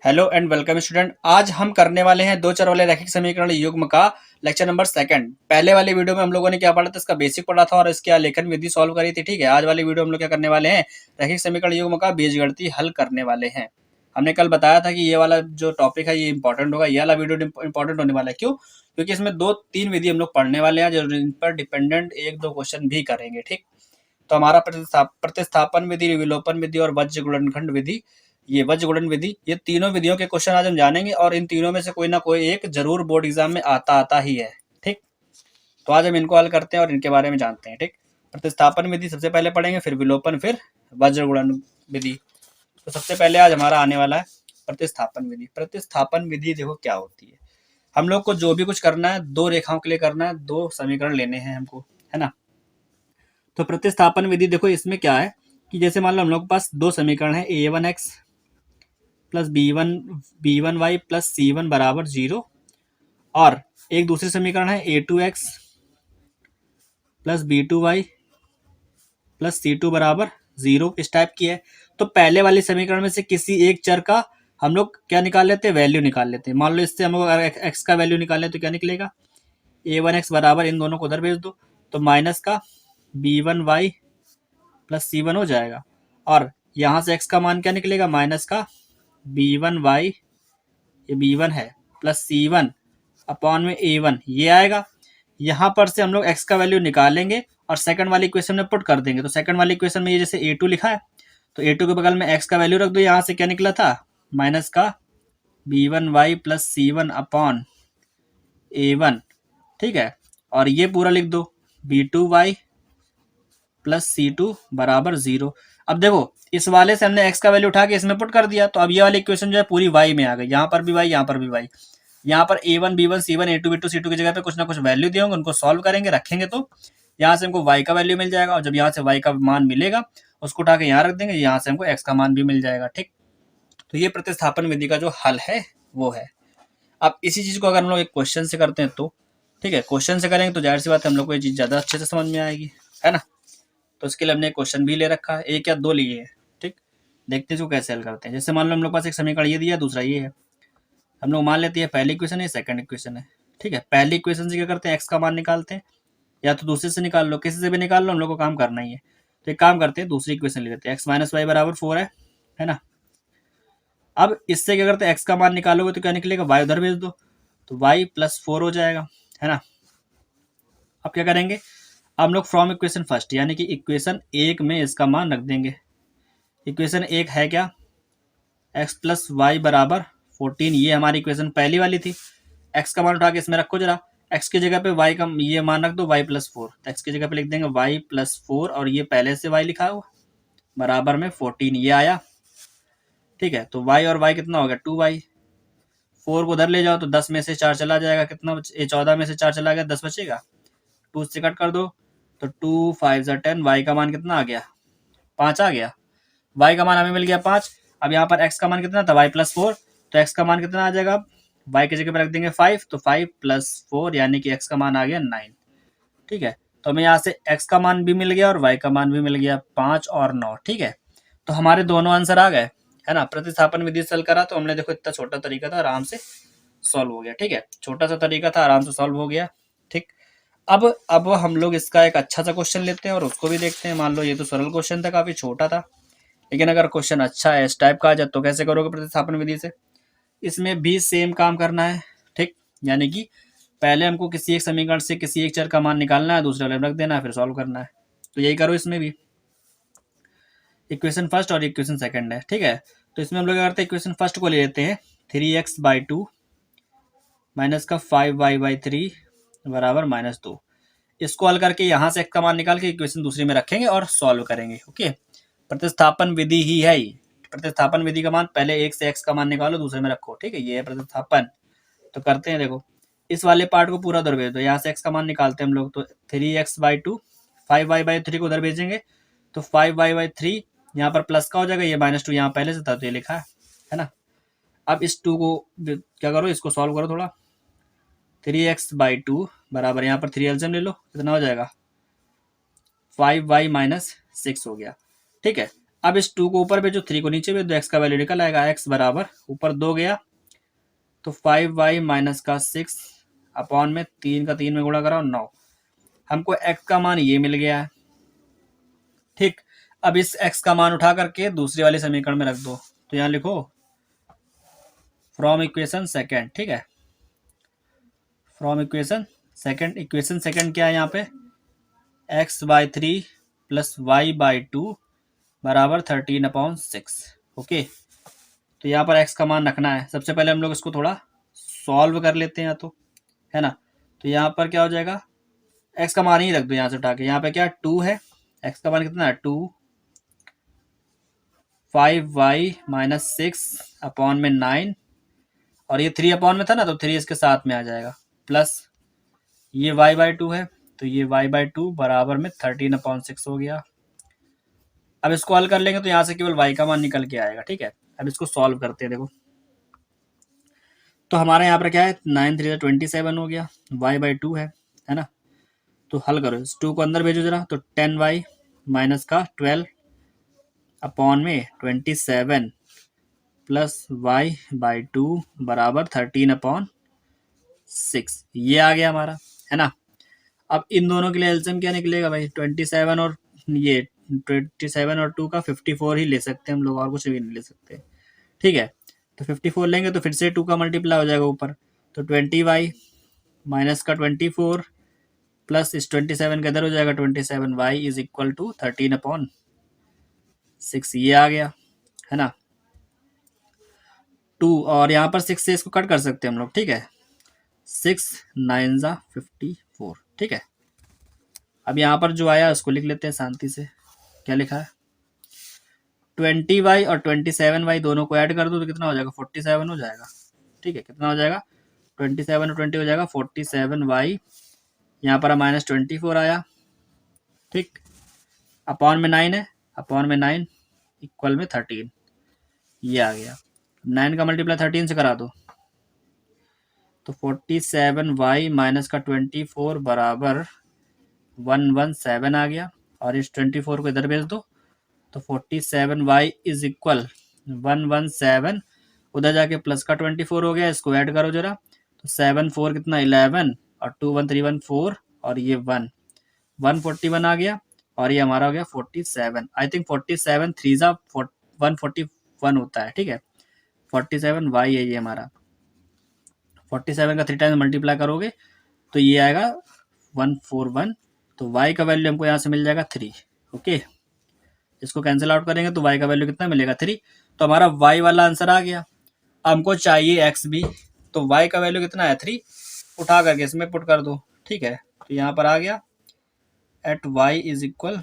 Hello and welcome student. आज हम करने वाले हैं दो चर वाले रैखिक समीकरण युग्म का लेक्चर नंबर सेकंड। पहले वाले वीडियो में हम लोगों ने क्या पढ़ा था, इसका बेसिक पढ़ा था और इसकी आलेखन विधि सॉल्व करी थी। ठीक है, आज वाली वीडियो हम लोग क्या करने वाले हैं, रैखिक समीकरण युग्म का बीजगणितीय हल करने वाले हैं। हमने कल बताया था कि ये वाला जो टॉपिक है ये इंपॉर्टेंट होगा, ये वाला वीडियो इंपॉर्टेंट होने वाला है। क्यों? क्योंकि इसमें दो तीन विधि हम लोग पढ़ने वाले हैं जो इन पर डिपेंडेंट एक दो क्वेश्चन भी करेंगे। ठीक, तो हमारा प्रतिस्थापन विधि, विलोपन विधि और वज्र गुणनखंड विधि, ये वज्र गुणन विधि, ये तीनों विधियों के क्वेश्चन आज हम जानेंगे और इन तीनों में से कोई ना कोई एक जरूर बोर्ड एग्जाम में आता ही है। ठीक, तो आज हम इनको हल करते हैं और इनके बारे में जानते हैं। ठीक, प्रतिस्थापन विधि सबसे पहले पढ़ेंगे, फिर विलोपन, फिर वज्र गुणन विधि। तो सबसे पहले आज हमारा आने वाला है प्रतिस्थापन विधि। प्रतिस्थापन विधि देखो क्या होती है। हम लोग को जो भी कुछ करना है दो रेखाओं के लिए करना है, दो समीकरण लेने हैं हमको, है ना। तो प्रतिस्थापन विधि देखो इसमें क्या है कि जैसे मान लो हम लोग के पास दो समीकरण है, a1x plus b one y plus c1 बराबर 0, और एक दूसरी समीकरण है a2x plus b2y plus c2 बराबर 0, इस टाइप की है। तो पहले वाले समीकरण में से किसी एक चर का हम लोग क्या निकाल लेते हैं, वैल्यू निकाल लेते हैं। मान लो इससे हम लोग अगर एक्स का वैल्यू निकालें तो क्या निकलेगा, a1x बराबर इन दोनों को उधर भेज दो तो माइनस का b1y प्लस c1 हो जाएगा, और यहाँ से x का मान क्या निकलेगा, माइनस का b1y, ये b1 है, प्लस c1 अपॉन में a1, ये आएगा। यहाँ पर से हम लोग x का वैल्यू निकालेंगे और सेकंड वाली इक्वेशन में पुट कर देंगे। तो सेकंड वाली इक्वेशन में ये जैसे a2 लिखा है तो a2 के बगल में x का वैल्यू रख दो, यहाँ से क्या निकला था, माइनस का b1y plus c1 upon a1। ठीक है, और ये पूरा लिख दो b2y प्लस c2 बराबर 0। अब देखो इस वाले से हमने x का वैल्यू उठा के इसमें पुट कर दिया, तो अब ये वाली इक्वेशन जो है पूरी y में आ गई। यहाँ पर भी y, यहाँ पर भी y। यहाँ पर a1 b1 c1 a2 b2 c2 की जगह पे कुछ ना कुछ वैल्यू दिए होंगे, उनको सॉल्व करेंगे, रखेंगे तो यहाँ से हमको y का वैल्यू मिल जाएगा, और जब यहाँ से y का मान मिलेगा उसको उठा के यहाँ रख देंगे, यहाँ से हमको x का मान भी मिल जाएगा। ठीक, तो ये प्रतिस्थापन विधि का जो हल है वो है। अब इसी चीज को अगर हम लोग एक क्वेश्चन से करते हैं तो ठीक है, क्वेश्चन से करेंगे तो जाहिर सी बात है हम लोग को ये चीज ज्यादा अच्छे से समझ में आएगी, है ना। तो इसके लिए हमने क्वेश्चन भी ले रखा है, एक या दो लिए हैं। ठीक, देखते हैं इसको कैसे हल करते हैं। जैसे मान लो हम लोग पास एक समीकरण ये दिया, दूसरा ये है, हम लोग मान लेते हैं पहली इक्वेशन है, सेकंड इक्वेशन है। ठीक है, पहली इक्वेशन से क्या करते हैं, एक्स का मान निकालते हैं, या तो दूसरे से निकाल लो, किसी से भी निकाल लो, हम लोग को काम करना ही है। तो एक काम करते हैं, दूसरी इक्वेशन ले लेते हैं, एक्स माइनस वाई बराबर 4 है ना। अब इससे क्या करते हैं, एक्स का मान निकालोगे तो क्या निकलेगा, वाई उधर भेज दो तो वाई प्लस 4 हो जाएगा, है ना। अब क्या करेंगे, अब हम लोग फ्रॉम इक्वेशन फर्स्ट यानी कि इक्वेशन एक में इसका मान रख देंगे। इक्वेशन एक है क्या, एक्स प्लस वाई बराबर 14, ये हमारी इक्वेशन पहली वाली थी। एक्स का मान उठा के इसमें रखो जरा, एक्स की जगह पे वाई का ये मान रख दो वाई प्लस 4, तो एक्स की जगह पे लिख देंगे वाई प्लस 4, और ये पहले से वाई लिखा हुआ बराबर में 14, ये आया। ठीक है, तो वाई और वाई कितना हो गया, 2y। 4 को उधर ले जाओ तो 10 में से 4 चला जाएगा, कितना 14 में से 4 चला गया, 10 बचेगा। 2 से कट कर दो तो 2 5 10, वाई का मान कितना आ गया, 5 आ गया। वाई का मान हमें मिल गया 5। अब यहाँ पर एक्स का मान कितना था, वाई प्लस 4, तो एक्स का मान कितना आ जाएगा, वाई की जगह पर रख देंगे 5, तो 5 प्लस 4 यानी कि एक्स का मान आ गया 9। ठीक है, तो हमें यहाँ से एक्स का मान भी मिल गया और वाई का मान भी मिल गया, 5 और 9। ठीक है, तो हमारे दोनों आंसर आ गए, है ना। प्रतिस्थापन विधि से हल करा तो हमने देखो इतना छोटा तरीका था, आराम से सॉल्व हो गया। ठीक है, छोटा सा तरीका था, आराम से सॉल्व हो गया। ठीक, अब हम लोग इसका एक अच्छा सा क्वेश्चन लेते हैं और उसको भी देखते हैं। मान लो ये तो सरल क्वेश्चन था, काफी छोटा था, लेकिन अगर क्वेश्चन अच्छा है, इस टाइप का आ जाए तो कैसे करोगे प्रतिस्थापन विधि से। इसमें भी सेम काम करना है। ठीक, यानी कि पहले हमको किसी एक समीकरण से किसी एक चर का मान निकालना है, दूसरे वाले में रख देना है, फिर सॉल्व करना है। तो यही करो इसमें भी, इक्वेशन फर्स्ट और इक्वेशन सेकंड है। ठीक है, तो इसमें हम लोग क्या करते हैं, इक्वेशन फर्स्ट को ले लेते हैं, 3x/2 माइनस का 5y/3 बराबर -2। इसको हल करके यहाँ से x का मान निकाल के इक्वेशन दूसरी में रखेंगे और सॉल्व करेंगे। ओके, प्रतिस्थापन विधि ही है ये। प्रतिस्थापन विधि का मान पहले एक से x का मान निकालो, दूसरे में रखो। ठीक है, ये है प्रतिस्थापन। तो करते हैं, देखो इस वाले पार्ट को पूरा उधर भेज दो, यहाँ से x का मान निकालते हैं हम लोग, तो 3x/2, 5y/3 को उधर भेजेंगे तो 5y/3 यहाँ पर प्लस का हो जाएगा, ये -2 यहाँ पहले से था तो ये लिखा है ना। अब इस 2 को क्या करो, इसको सॉल्व करो थोड़ा। 3x/2 बराबर, यहाँ पर 3 एल्सियम ले लो, कितना हो जाएगा, 5y - 6 हो गया। ठीक है, अब इस 2 को ऊपर भेजो, 3 को नीचे भेज दो, x का वैल्यू निकल आएगा। x बराबर ऊपर 2 गया तो 5y माइनस का 6 अपॉन में 3 का 3 में गुणा कराओ 9। हमको x का मान ये मिल गया है। ठीक, अब इस x का मान उठा करके दूसरे वाले समीकरण में रख दो। तो यहाँ लिखो फ्रॉम इक्वेशन सेकेंड। ठीक है, from equation second. Equation second क्या है यहाँ पे, x/3 प्लस y/2 बराबर 13/6। ओके, तो यहाँ पर x का मान रखना है। सबसे पहले हम लोग इसको थोड़ा सॉल्व कर लेते हैं, तो है ना। तो यहाँ पर क्या हो जाएगा, x का मान ही रख दो यहाँ से उठा के। यहाँ पे क्या 2 है, x का मान कितना है 2, 5y माइनस 6 अपॉन में 9, और ये 3 अपॉन में था ना, तो 3 इसके साथ में आ जाएगा, प्लस ये y/2 है, तो ये y/2 बराबर में 13/6 हो गया। अब इसको हल कर लेंगे तो यहाँ से केवल y का मान निकल के आएगा। ठीक है, अब इसको सॉल्व करते हैं। देखो, तो हमारे यहाँ पर क्या है, 9 3 27 हो गया, y/2 है ना। तो हल करो, इस 2 को अंदर भेजो जरा, तो 10y माइनस का 12 अपॉन में 27 प्लस y/2 बराबर 13/6। ये आ गया हमारा, है ना। अब इन दोनों के लिए एलसीएम क्या निकलेगा भाई, 27 और ये 27 और 2 का 54 ही ले सकते हैं हम लोग, और कुछ भी नहीं ले सकते। ठीक है, तो 54 लेंगे तो फिर से 2 का मल्टीप्लाई हो जाएगा ऊपर, तो 20y माइनस का 24 प्लस इस 27 के इधर हो जाएगा 27y इज इक्वल टू 13/6। ये आ गया, है ना। 2 और यहाँ पर 6 से इसको कट कर सकते हैं हम लोग। ठीक है, 6 9 ज़ा 54। ठीक है, अब यहाँ पर जो आया उसको लिख लेते हैं शांति से। क्या लिखा है, 20y और 27y दोनों को ऐड कर दो तो कितना हो जाएगा, 47 हो जाएगा। ठीक है, कितना हो जाएगा, 27 और 20 हो जाएगा 47y, यहाँ पर माइनस 24 आया। ठीक, अपॉन में 9 है, अपॉन में 9 इक्वल में 13, ये आ गया। 9 का मल्टीप्लाई 13 से करा दो तो 47y माइनस का 24 बराबर 117 आ गया, और इस 24 को इधर भेज दो तो 47y इज इक्वल 117, उधर जाके प्लस का 24 हो गया, इसको ऐड करो जरा, तो 7 4 कितना 11 और 2 1 3 1 4 और ये 141 आ गया, और ये हमारा हो गया 47। आई थिंक 47 3 ज़ा 141 होता है। ठीक है, 47y है ये हमारा, 47 का 3 टाइम्स मल्टीप्लाई करोगे तो ये आएगा 141, तो y का वैल्यू हमको यहाँ से मिल जाएगा 3। ओके, इसको कैंसिल आउट करेंगे तो y का वैल्यू कितना मिलेगा 3, तो हमारा y वाला आंसर आ गया। हमको चाहिए x भी, तो y का वैल्यू कितना है 3, उठा करके इसमें पुट कर दो। ठीक है, तो यहाँ पर आ गया at y is equal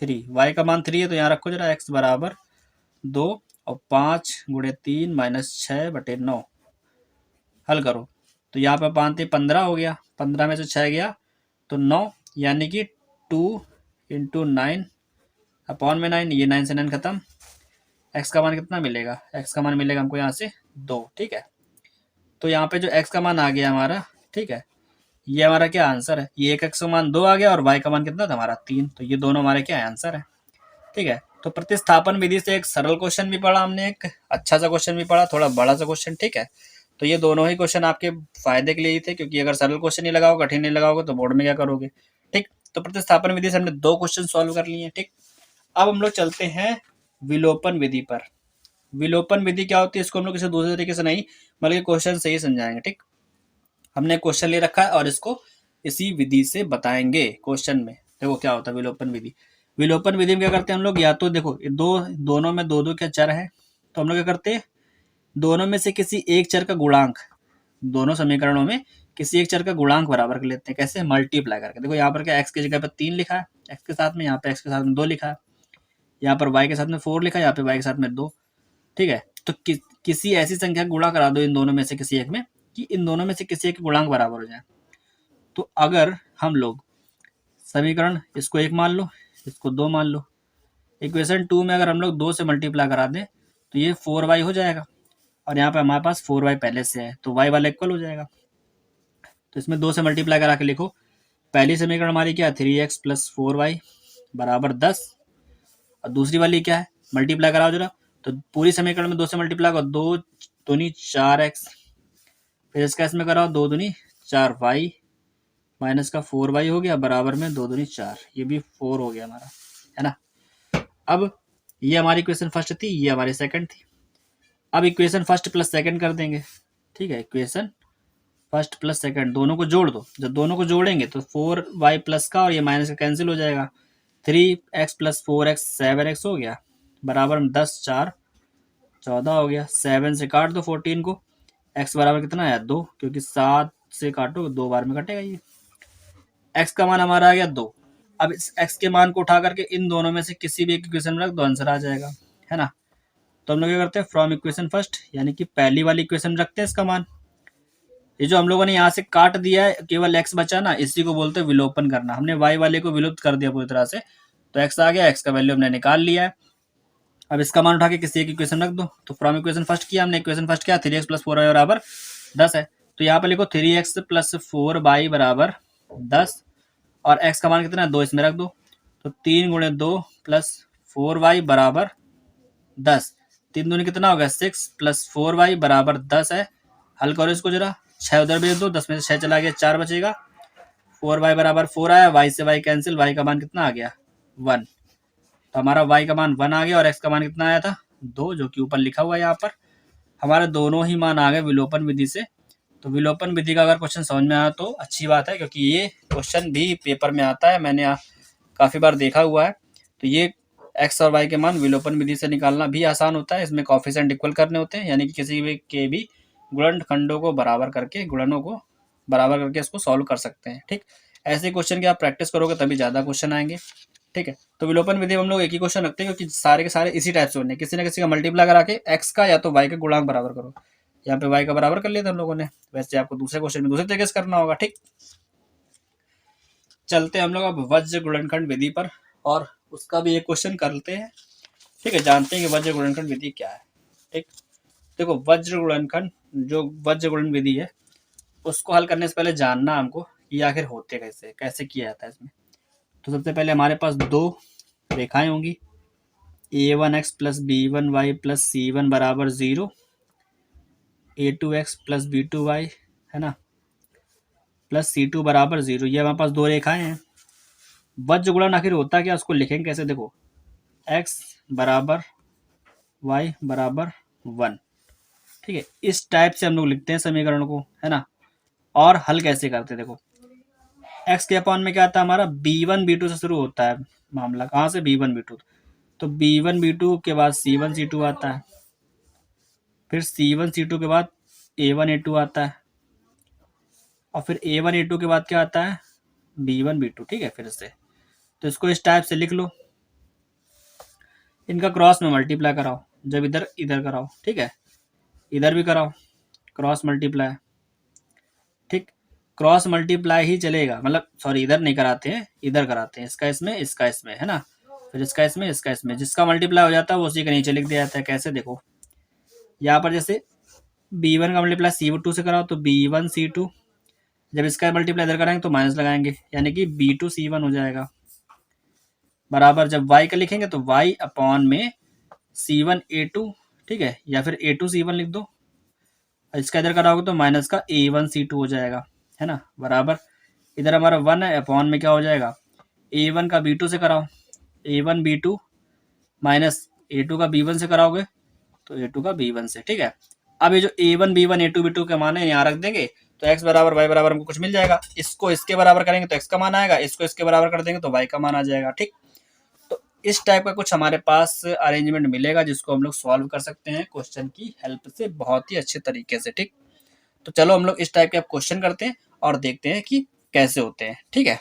3, y का मान 3 है तो यहाँ रखो जरा, x बराबर 2 और 5 गुणे 3 माइनस 6/9। हल करो तो यहाँ पर 5 15 हो गया, 15 में से 6 गया तो 9, यानी कि 2 इंटू 9 अपॉन में 9, ये 9 से 9 खत्म। x का मान कितना मिलेगा, x का मान मिलेगा हमको यहाँ से 2। ठीक है, तो यहाँ पे जो x का मान आ गया हमारा, ठीक है, ये हमारा क्या आंसर है, ये एक x का मान 2 आ गया और y का मान कितना था हमारा 3, तो ये दोनों हमारे क्या आंसर है। ठीक है, तो प्रतिस्थापन विधि से एक सरल क्वेश्चन भी पढ़ा हमने, एक अच्छा सा क्वेश्चन भी पढ़ा, थोड़ा बड़ा सा क्वेश्चन। ठीक है, तो ये दोनों ही क्वेश्चन आपके फायदे के लिए ही थे, क्योंकि अगर सरल क्वेश्चन नहीं लगाओगे, कठिन नहीं लगाओगे तो बोर्ड में क्या करोगे। ठीक, तो प्रतिस्थापन विधि से हमने 2 क्वेश्चन सॉल्व कर लिए हैं। ठीक, अब हम लोग चलते हैं विलोपन विधि पर। विलोपन विधि क्या होती है, इसको हम लोग किसी दूसरे तरीके से नहीं बल्कि क्वेश्चन से ही समझाएंगे। ठीक, हमने क्वेश्चन ले रखा है और इसको इसी विधि से बताएंगे क्वेश्चन में। देखो क्या होता है विलोपन विधि। विलोपन विधि में क्या करते हैं हम लोग, या तो देखो दोनों में दो क्या चर है, तो हम लोग क्या करते हैं, दोनों में से किसी एक चर का गुणांक, दोनों समीकरणों में किसी एक चर का गुणांक बराबर कर लेते हैं। कैसे, मल्टीप्लाई करके। देखो यहाँ पर क्या x की जगह पर 3 लिखा है x के साथ में, यहाँ पे x के साथ में 2 लिखा है, यहाँ पर y के साथ में 4 लिखा है, यहाँ पे y के साथ में 2। ठीक है, तो किसी ऐसी संख्या का गुणा करा दो इन दोनों में से किसी एक में, कि इन दोनों में से किसी एक के गुणांक बराबर हो जाए। तो अगर हम लोग समीकरण इसको 1 मान लो, इसको 2 मान लो, इक्वेशन 2 में अगर हम लोग 2 से मल्टीप्लाई करा दें तो ये 4y हो जाएगा, और यहाँ पे हमारे पास 4y पहले से है तो y वाला इक्वल हो जाएगा। तो इसमें 2 से मल्टीप्लाई करा के लिखो, पहली समीकरण हमारी क्या है 3x प्लस 4y बराबर 10, और दूसरी वाली क्या है मल्टीप्लाई कराओ जरा, तो पूरी समीकरण में 2 से मल्टीप्लाई करो, 2 दूनी 4x, फिर इसका इसमें कराओ, 2 दूनी 4y माइनस का 4y हो गया बराबर में 2 दूनी 4, ये भी 4 हो गया हमारा, है ना। अब ये हमारी इक्वेशन फर्स्ट थी, ये हमारी सेकंड थी। अब इक्वेशन फर्स्ट प्लस सेकंड कर देंगे, ठीक है। इक्वेशन फर्स्ट प्लस सेकंड दोनों को जोड़ दो, जब दोनों को जोड़ेंगे तो 4y प्लस का और ये माइनस का कैंसिल हो जाएगा, 3x प्लस 4x 7x हो गया बराबर में 10 4 14 हो गया। 7 से काट दो 14 को, x बराबर कितना है 2, क्योंकि 7 से काटो 2 बार में कटेगा ये। x का मान हमारा आ गया 2। अब इस x के मान को उठा करके इन दोनों में से किसी भी इक्वेशन में रख दो, आंसर आ जाएगा, है ना। तो हम लोग क्या करते हैं, फ्रॉम इक्वेशन फर्स्ट, यानी कि पहली वाली इक्वेशन में रखते हैं इसका मान। ये जो हम लोगों ने यहाँ से काट दिया है, केवल x बचा ना, इसी को बोलते हैं विलोपन करना। हमने y वाले को विलुप्त कर दिया पूरी तरह से, तो x आ गया, x का वैल्यू हमने निकाल लिया है। अब इसका मान उठा के किसी एक इक्वेशन रख दो, तो फ्रॉम इक्वेशन फर्स्ट किया हमने, इक्वेशन फर्स्ट क्या 3x प्लस 4y बराबर 10 है, तो यहाँ पर लिखो 3x प्लस 4y बराबर 10, और x का मान कितना है 2, इसमें रख दो, तो 3 गुणे 2 प्लस 4y बराबर 10, 3 दूनी कितना होगा 6 प्लस 4y बराबर 10 है। हल करो इसको जरा, 6 उधर भेज दो, 10 में से 6 चला गया, 4 बचेगा, 4y बराबर 4 आया, y से y कैंसिल, y का मान कितना आ गया 1, तो हमारा y का मान 1 आ गया, और x का मान कितना आया था 2, जो कि ऊपर लिखा हुआ है यहाँ पर। हमारे दोनों ही मान आ गए विलोपन विधि से। तो विलोपन विधि का अगर क्वेश्चन समझ में आया तो अच्छी बात है, क्योंकि ये क्वेश्चन भी पेपर में आता है, मैंने काफ़ी बार देखा हुआ है। तो ये x और y के मान विलोपन विधि से निकालना भी आसान होता है। इसमें कोएफिशिएंट इक्वल करने होते हैं, यानी कि किसी भी के भी गुणनखंडों को बराबर करके, गुणनों को बराबर करके इसको सॉल्व कर सकते हैं, ठीक। ऐसे क्वेश्चन की आप प्रैक्टिस करोगे तभी ज़्यादा क्वेश्चन आएंगे, ठीक है। तो विलोपन विधि में हम लोग एक ही क्वेश्चन रखते हैं, क्योंकि सारे के सारे इसी टाइप से होने, किसी न किसी का मल्टीप्लाई करा के x का या तो y का गुणांक बराबर करो। यहाँ पे y का बराबर कर लिया था हम लोगों ने, वैसे आपको दूसरे क्वेश्चन में दूसरे तरीके से करना होगा, ठीक। चलते हैं हम लोग अब वज्र गुणनखंड विधि पर, और उसका भी एक क्वेश्चन करते हैं, ठीक है। जानते हैं कि वज्र गुणनखंड विधि क्या है, ठीक। देखो वज्र गुणनखंड, जो वज्र गुणन विधि है, उसको हल करने से पहले जानना हमको कि आखिर होते कैसे, कैसे किया जाता है इसमें। तो सबसे पहले हमारे पास दो रेखाएं होंगी, a1x plus b1y plus c1 बराबर 0, a2x प्लस b2y, है ना, प्लस c2 बराबर 0। ये हमारे पास दो रेखाएं हैं। वज्र गुणन आखिर होता क्या, उसको लिखेंगे कैसे, देखो x बराबर y बराबर 1, ठीक है। इस टाइप से हम लोग लिखते हैं समीकरण को, है ना। और हल कैसे करते हैं, देखो x के अपॉन में क्या आता है हमारा, b1 b2 से शुरू होता है मामला, कहाँ से b1 b2, तो b1 b2 के बाद c1 c2 आता है, फिर c1 c2 के बाद a1 a2 आता है, और फिर a1 a2 के बाद क्या आता है b1 b2, ठीक है। फिर से तो इसको इस टाइप से लिख लो, इनका क्रॉस में मल्टीप्लाई कराओ, जब इधर इधर कराओ, ठीक है, इधर भी कराओ क्रॉस मल्टीप्लाई, ठीक। क्रॉस मल्टीप्लाई ही चलेगा, मतलब सॉरी इधर नहीं कराते हैं, इधर कराते हैं, इसका इसमें इसका इसमें, है ना, फिर इसका इसमें इसका इसमें, जिसका मल्टीप्लाई हो जाता है वो उसी के नीचे लिख दिया जाता है। कैसे, देखो यहाँ पर जैसे b1 का मल्टीप्लाई c2 से कराओ तो b1 c2, जब इसका मल्टीप्लाई इधर कराएंगे तो माइनस लगाएंगे, यानी कि b2 c1 हो जाएगा, बराबर जब y का लिखेंगे तो y अपॉन में c1 a2, ठीक है, या फिर a2 c1 लिख दो, इसका इधर कराओगे तो माइनस का a1 c2 हो जाएगा, है ना, बराबर इधर हमारा 1 है, अपॉन में क्या हो जाएगा a1 का b2 से कराओ, a1 b2 माइनस a2 का b1 से कराओगे तो a2 का b1 से, ठीक है। अब ये जो a1 b1 a2 b2 के मान है यहाँ रख देंगे, तो x बराबर y बराबर हमको कुछ मिल जाएगा, इसको इसके बराबर करेंगे तो x का मान आएगा, इसको इसके बराबर कर देंगे तो y का मान आ जाएगा, ठीक। तो इस टाइप का कुछ हमारे पास अरेंजमेंट मिलेगा, जिसको हम लोग सॉल्व कर सकते हैं क्वेश्चन की हेल्प से बहुत ही अच्छे तरीके से, ठीक। तो चलो हम लोग इस टाइप के क्वेश्चन करते हैं और देखते हैं कि कैसे होते हैं, ठीक है।